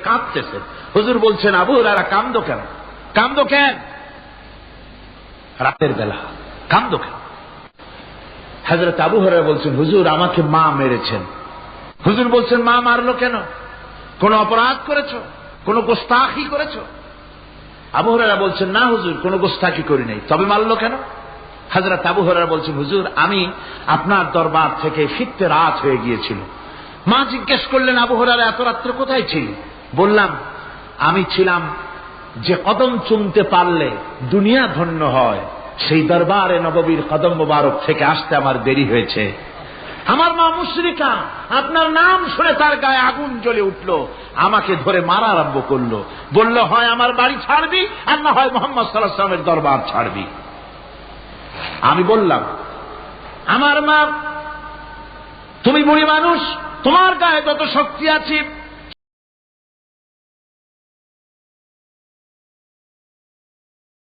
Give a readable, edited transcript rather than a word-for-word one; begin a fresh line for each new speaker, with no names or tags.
কাঁদতেছেন। হুজুর বলছেন, আবু হুরায়রা কান্দো কেন? কান্দো কেন? রাতের বেলা কান্দো কেন? হযরত আবু হুরায়রা বলছেন, হুজুর আমাকে মা মেরেছেন। হুজুর বলছেন, মা মারলো কেন? কোন অপরাধ করেছো? কোন গোস্তাখি করেছো? আবু হুরায়রা বলছেন, না হুজুর, কোন গোস্তাখি করি নাই। তবে মারলো কেন? হযরত আবু হুরায়রা বলছেন, হুজুর আমি আপনার দরবার থেকে ফিরতে রাত হয়ে গিয়েছিল। মা জিজ্ঞেস করলেন, আবু হুরায়রা এত রাত্রে কোথায় ছিলি? বললাম, আমি ছিলাম যে কদম চুমতে পারলে দুনিয়া ধন্য হয়, সেই দরবারে নববীর কদম মোবারক থেকে আসতে আমার দেরি হয়েছে। আমার মা মুশরিকা, আপনার নাম শুনে তার গায়ে আগুন জ্বলে উঠলো, আমাকে ধরে মারা আরম্ভ করলো। বলল, হয় আমার বাড়ি ছাড়বি আর না হয় মুহাম্মদ সাল্লাল্লাহু আলাইহি ওয়াসাল্লামের দরবার ছাড়বি। আমি বললাম, আমার মা, তুমি বুড়ি মানুষ, তোমার গায়ে যত শক্তি আছে